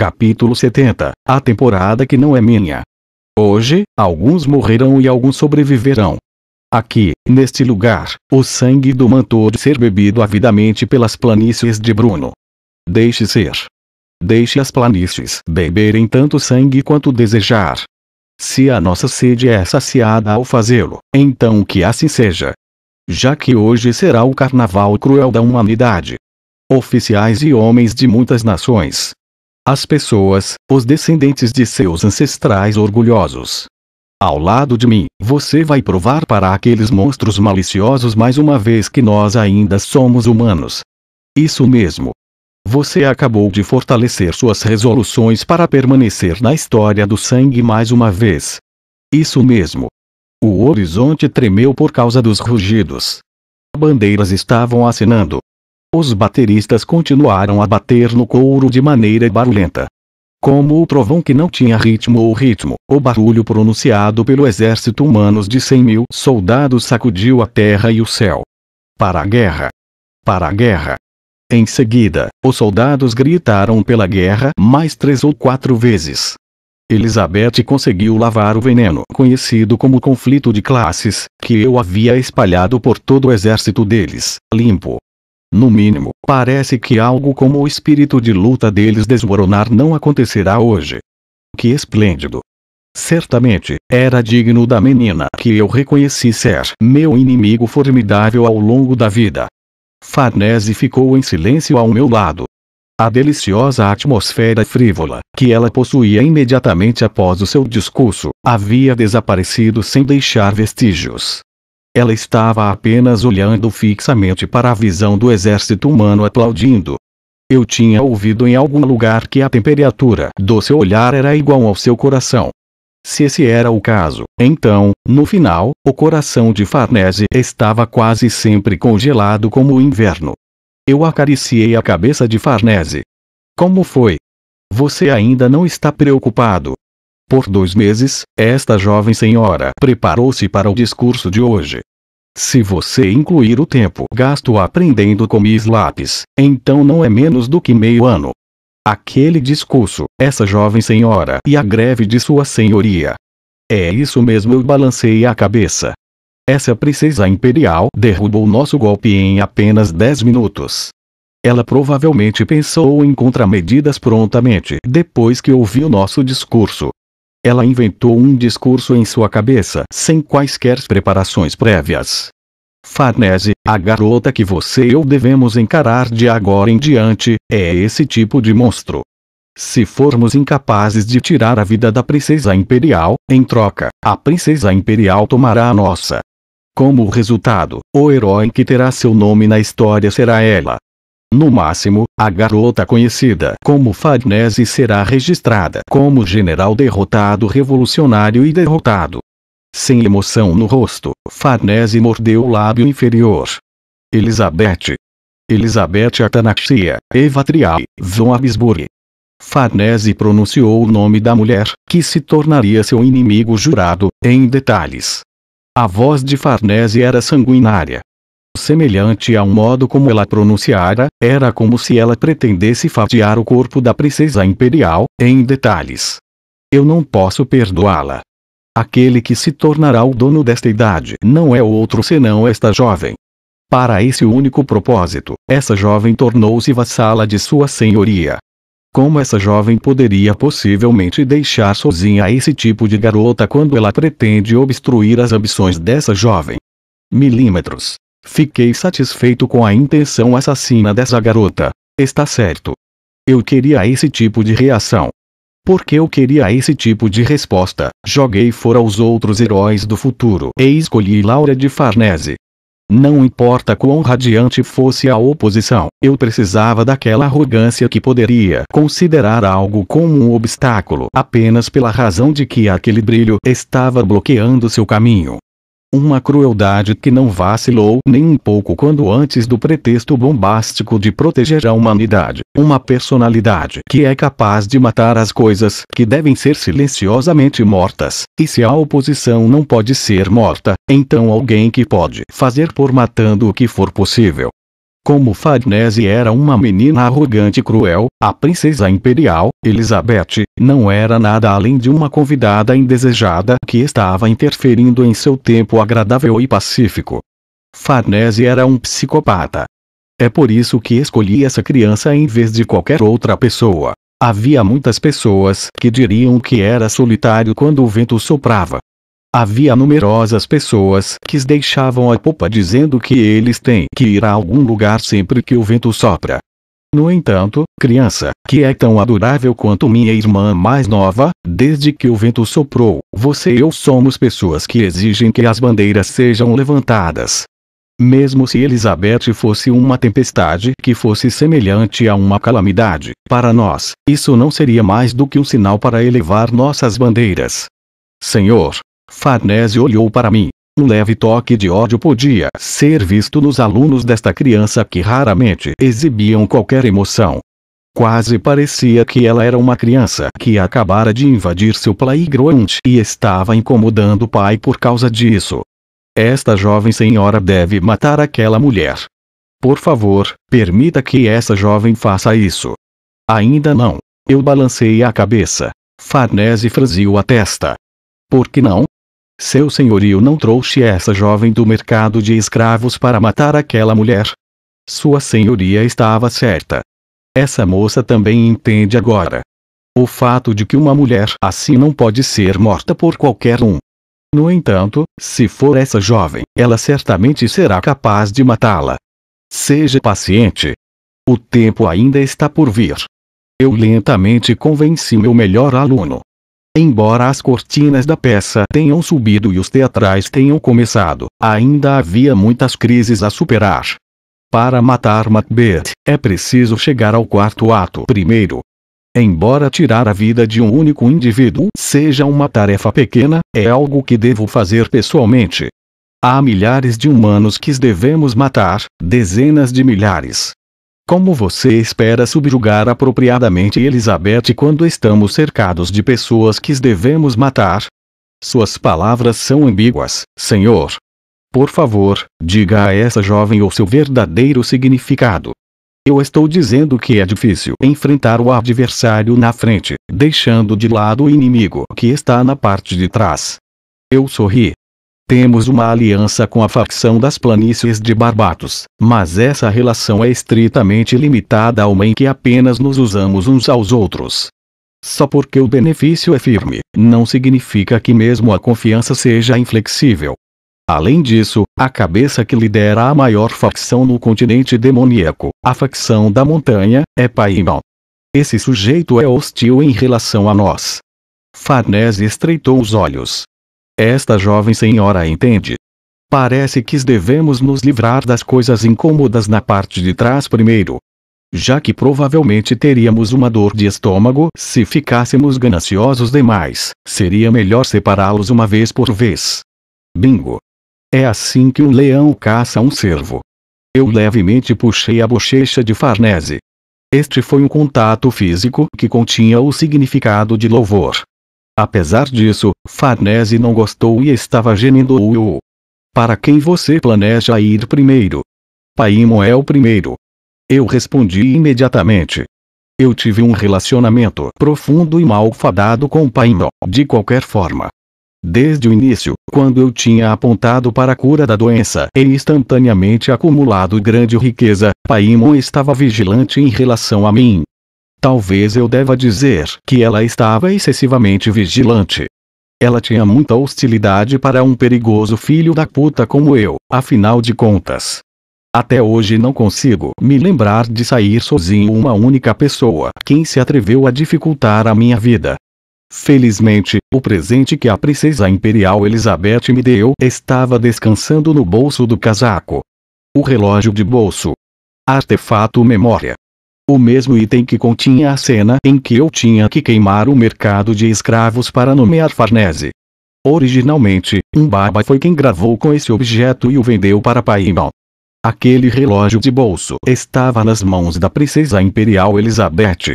Capítulo 70. A temporada que não é minha. Hoje, alguns morrerão e alguns sobreviverão. Aqui, neste lugar, o sangue do Mantor ser bebido avidamente pelas planícies de Bruno. Deixe ser. Deixe as planícies beberem tanto sangue quanto desejar. Se a nossa sede é saciada ao fazê-lo, então que assim seja. Já que hoje será o carnaval cruel da humanidade. Oficiais e homens de muitas nações. As pessoas, os descendentes de seus ancestrais orgulhosos. Ao lado de mim, você vai provar para aqueles monstros maliciosos mais uma vez que nós ainda somos humanos. Isso mesmo. Você acabou de fortalecer suas resoluções para permanecer na história do sangue mais uma vez. Isso mesmo. O horizonte tremeu por causa dos rugidos. Bandeiras estavam acenando. Os bateristas continuaram a bater no couro de maneira barulhenta. Como o trovão que não tinha ritmo ou ritmo, o barulho pronunciado pelo exército humano de 100.000 soldados sacudiu a terra e o céu. Para a guerra! Para a guerra! Em seguida, os soldados gritaram pela guerra mais 3 ou 4 vezes. Elizabeth conseguiu lavar o veneno conhecido como conflito de classes, que eu havia espalhado por todo o exército deles, limpo. No mínimo, parece que algo como o espírito de luta deles desmoronar não acontecerá hoje. Que esplêndido! Certamente, era digno da menina que eu reconheci ser meu inimigo formidável ao longo da vida. Farnese ficou em silêncio ao meu lado. A deliciosa atmosfera frívola que ela possuía imediatamente após o seu discurso havia desaparecido sem deixar vestígios. Ela estava apenas olhando fixamente para a visão do exército humano aplaudindo. Eu tinha ouvido em algum lugar que a temperatura do seu olhar era igual ao seu coração. Se esse era o caso, então, no final, o coração de Farnese estava quase sempre congelado como o inverno. Eu acariciei a cabeça de Farnese. Como foi? Você ainda não está preocupado? Por 2 meses, esta jovem senhora preparou-se para o discurso de hoje. Se você incluir o tempo gasto aprendendo com mis lápis, então não é menos do que meio ano. Aquele discurso, essa jovem senhora e a greve de sua senhoria. É isso mesmo, eu balancei a cabeça. Essa princesa imperial derrubou nosso golpe em apenas 10 minutos. Ela provavelmente pensou em contramedidas prontamente depois que ouviu nosso discurso. Ela inventou um discurso em sua cabeça sem quaisquer preparações prévias. Farnese, a garota que você e eu devemos encarar de agora em diante, é esse tipo de monstro. Se formos incapazes de tirar a vida da princesa imperial, em troca, a princesa imperial tomará a nossa. Como resultado, o herói que terá seu nome na história será ela. No máximo, a garota conhecida como Farnese será registrada como general derrotado revolucionário e derrotado. Sem emoção no rosto, Farnese mordeu o lábio inferior. Elizabeth. Elizabeth Atanaxia, Eva Trial, von Habsburg. Farnese pronunciou o nome da mulher, que se tornaria seu inimigo jurado, em detalhes. A voz de Farnese era sanguinária. Semelhante ao modo como ela pronunciara, era como se ela pretendesse fatiar o corpo da princesa imperial, em detalhes. Eu não posso perdoá-la. Aquele que se tornará o dono desta idade não é outro senão esta jovem. Para esse único propósito, essa jovem tornou-se vassala de sua senhoria. Como essa jovem poderia possivelmente deixar sozinha esse tipo de garota quando ela pretende obstruir as ambições dessa jovem? Milímetros. Fiquei satisfeito com a intenção assassina dessa garota. Está certo. Eu queria esse tipo de reação. Porque eu queria esse tipo de resposta, joguei fora os outros heróis do futuro e escolhi Laura de Farnese. Não importa quão radiante fosse a oposição, eu precisava daquela arrogância que poderia considerar algo como um obstáculo apenas pela razão de que aquele brilho estava bloqueando seu caminho. Uma crueldade que não vacilou nem um pouco quando antes do pretexto bombástico de proteger a humanidade, uma personalidade que é capaz de matar as coisas que devem ser silenciosamente mortas, e se a oposição não pode ser morta, então alguém que pode fazer por matando o que for possível. Como Farnese era uma menina arrogante e cruel, a princesa imperial, Elizabeth, não era nada além de uma convidada indesejada que estava interferindo em seu tempo agradável e pacífico. Farnese era um psicopata. É por isso que escolhi essa criança em vez de qualquer outra pessoa. Havia muitas pessoas que diriam que era solitário quando o vento soprava. Havia numerosas pessoas que deixavam a popa dizendo que eles têm que ir a algum lugar sempre que o vento sopra. No entanto, criança, que é tão adorável quanto minha irmã mais nova, desde que o vento soprou, você e eu somos pessoas que exigem que as bandeiras sejam levantadas. Mesmo se Elizabeth fosse uma tempestade que fosse semelhante a uma calamidade, para nós, isso não seria mais do que um sinal para elevar nossas bandeiras. Senhor, Farnese olhou para mim. Um leve toque de ódio podia ser visto nos alunos desta criança que raramente exibiam qualquer emoção. Quase parecia que ela era uma criança que acabara de invadir seu playground e estava incomodando o pai por causa disso. Esta jovem senhora deve matar aquela mulher. Por favor, permita que essa jovem faça isso. Ainda não. Eu balancei a cabeça. Farnese franziu a testa. Por que não? Seu senhorio não trouxe essa jovem do mercado de escravos para matar aquela mulher? Sua senhoria estava certa. Essa moça também entende agora. O fato de que uma mulher assim não pode ser morta por qualquer um. No entanto, se for essa jovem, ela certamente será capaz de matá-la. Seja paciente. O tempo ainda está por vir. Eu lentamente convenci meu melhor aluno. Embora as cortinas da peça tenham subido e os teatrais tenham começado, ainda havia muitas crises a superar. Para matar Macbeth, é preciso chegar ao quarto ato primeiro. Embora tirar a vida de um único indivíduo seja uma tarefa pequena, é algo que devo fazer pessoalmente. Há milhares de humanos que devemos matar, dezenas de milhares. Como você espera subjugar apropriadamente Elizabeth quando estamos cercados de pessoas que devemos matar? Suas palavras são ambíguas, senhor. Por favor, diga a essa jovem o seu verdadeiro significado. Eu estou dizendo que é difícil enfrentar o adversário na frente, deixando de lado o inimigo que está na parte de trás. Eu sorri. Temos uma aliança com a facção das planícies de Barbatos, mas essa relação é estritamente limitada a uma em que apenas nos usamos uns aos outros. Só porque o benefício é firme, não significa que mesmo a confiança seja inflexível. Além disso, a cabeça que lidera a maior facção no continente demoníaco, a facção da montanha, é Paimon. Esse sujeito é hostil em relação a nós. Farnese estreitou os olhos. Esta jovem senhora entende. Parece que devemos nos livrar das coisas incômodas na parte de trás primeiro. Já que provavelmente teríamos uma dor de estômago se ficássemos gananciosos demais, seria melhor separá-los uma vez por vez. Bingo! É assim que um leão caça um cervo. Eu levemente puxei a bochecha de Farnese. Este foi um contato físico que continha o significado de louvor. Apesar disso, Farnese não gostou e estava gemendo. Para quem você planeja ir primeiro? Paimon é o primeiro. Eu respondi imediatamente. Eu tive um relacionamento profundo e malfadado com Paimon, de qualquer forma. Desde o início, quando eu tinha apontado para a cura da doença e instantaneamente acumulado grande riqueza, Paimon estava vigilante em relação a mim. Talvez eu deva dizer que ela estava excessivamente vigilante. Ela tinha muita hostilidade para um perigoso filho da puta como eu, afinal de contas. Até hoje não consigo me lembrar de sair sozinho uma única pessoa quem se atreveu a dificultar a minha vida. Felizmente, o presente que a princesa imperial Elizabeth me deu estava descansando no bolso do casaco. O relógio de bolso. Artefato memória. O mesmo item que continha a cena em que eu tinha que queimar o mercado de escravos para nomear Farnese. Originalmente, um baba foi quem gravou com esse objeto e o vendeu para Paimon. Aquele relógio de bolso estava nas mãos da princesa imperial Elizabeth.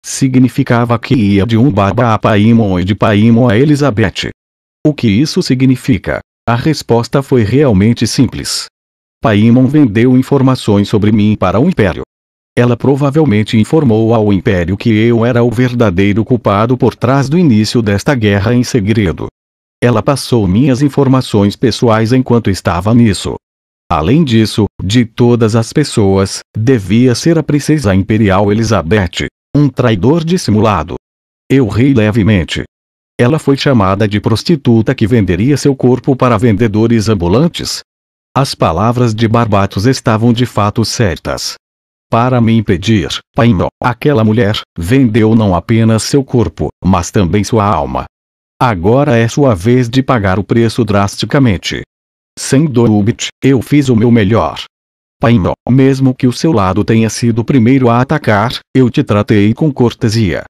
Significava que ia de um baba a Paimon e de Paimon a Elizabeth. O que isso significa? A resposta foi realmente simples. Paimon vendeu informações sobre mim para o Império. Ela provavelmente informou ao Império que eu era o verdadeiro culpado por trás do início desta guerra em segredo. Ela passou minhas informações pessoais enquanto estava nisso. Além disso, de todas as pessoas, devia ser a princesa imperial Elizabeth, um traidor dissimulado. Eu ri levemente. Ela foi chamada de prostituta que venderia seu corpo para vendedores ambulantes? As palavras de Barbatos estavam de fato certas. Para me impedir, Paimon, aquela mulher, vendeu não apenas seu corpo, mas também sua alma. Agora é sua vez de pagar o preço drasticamente. Sem dúvida, eu fiz o meu melhor. Paimon, mesmo que o seu lado tenha sido o primeiro a atacar, eu te tratei com cortesia.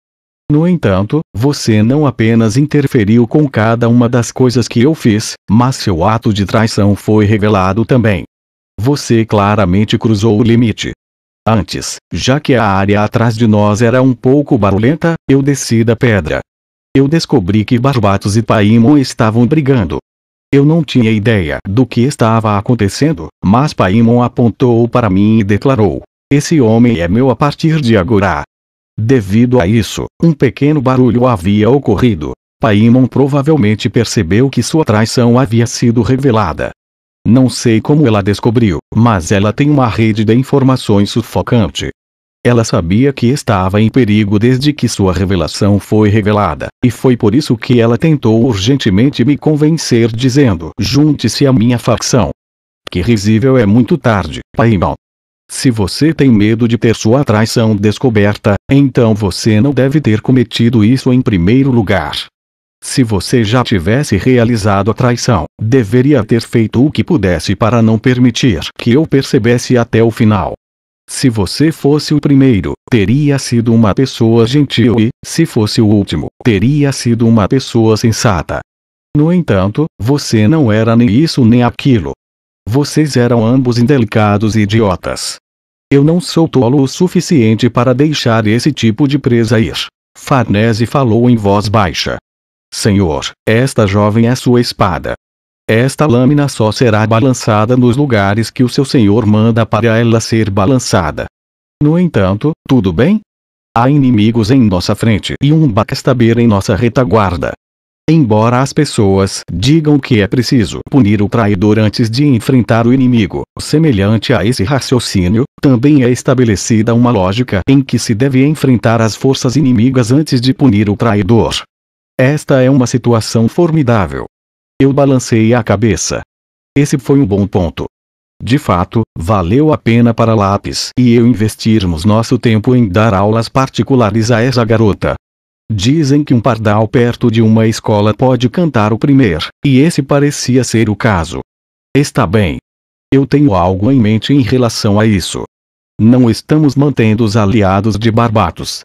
No entanto, você não apenas interferiu com cada uma das coisas que eu fiz, mas seu ato de traição foi revelado também. Você claramente cruzou o limite. Antes, já que a área atrás de nós era um pouco barulhenta, eu desci da pedra. Eu descobri que Barbatos e Paimon estavam brigando. Eu não tinha ideia do que estava acontecendo, mas Paimon apontou para mim e declarou: "Esse homem é meu a partir de agora." Devido a isso, um pequeno barulho havia ocorrido. Paimon provavelmente percebeu que sua traição havia sido revelada. Não sei como ela descobriu, mas ela tem uma rede de informações sufocante. Ela sabia que estava em perigo desde que sua revelação foi revelada, e foi por isso que ela tentou urgentemente me convencer dizendo: "Junte-se à minha facção." Que risível, é muito tarde, Paimon. Se você tem medo de ter sua traição descoberta, então você não deve ter cometido isso em primeiro lugar. Se você já tivesse realizado a traição, deveria ter feito o que pudesse para não permitir que eu percebesse até o final. Se você fosse o primeiro, teria sido uma pessoa gentil e, se fosse o último, teria sido uma pessoa sensata. No entanto, você não era nem isso nem aquilo. Vocês eram ambos indelicados e idiotas. Eu não sou tolo o suficiente para deixar esse tipo de presa ir. Farnese falou em voz baixa. Senhor, esta jovem é sua espada. Esta lâmina só será balançada nos lugares que o seu senhor manda para ela ser balançada. No entanto, tudo bem? Há inimigos em nossa frente e um backstabber em nossa retaguarda. Embora as pessoas digam que é preciso punir o traidor antes de enfrentar o inimigo, semelhante a esse raciocínio, também é estabelecida uma lógica em que se deve enfrentar as forças inimigas antes de punir o traidor. Esta é uma situação formidável. Eu balancei a cabeça. Esse foi um bom ponto. De fato, valeu a pena para Lápis e eu investirmos nosso tempo em dar aulas particulares a essa garota. Dizem que um pardal perto de uma escola pode cantar o primeiro, e esse parecia ser o caso. Está bem. Eu tenho algo em mente em relação a isso. Não estamos mantendo os aliados de Barbatos.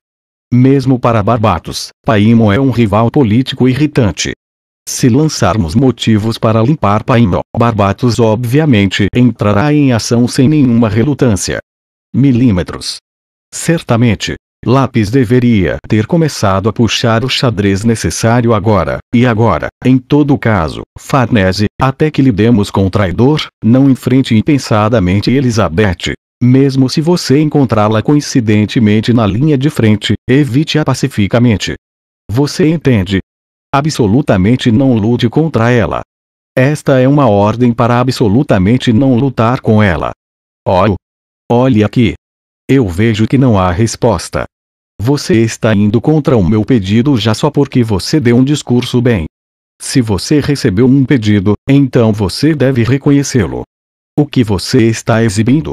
Mesmo para Barbatos, Paimon é um rival político irritante. Se lançarmos motivos para limpar Paimon, Barbatos obviamente entrará em ação sem nenhuma relutância. Milímetros. Certamente. Lápis deveria ter começado a puxar o xadrez necessário agora, e agora, em todo caso, Farnese, até que lidemos com o traidor, não enfrente impensadamente Elizabeth. Mesmo se você encontrá-la coincidentemente na linha de frente, evite-a pacificamente. Você entende? Absolutamente não lute contra ela. Esta é uma ordem para absolutamente não lutar com ela. Oh! Olhe aqui. Eu vejo que não há resposta. Você está indo contra o meu pedido já só porque você deu um discurso bem. Se você recebeu um pedido, então você deve reconhecê-lo. O que você está exibindo?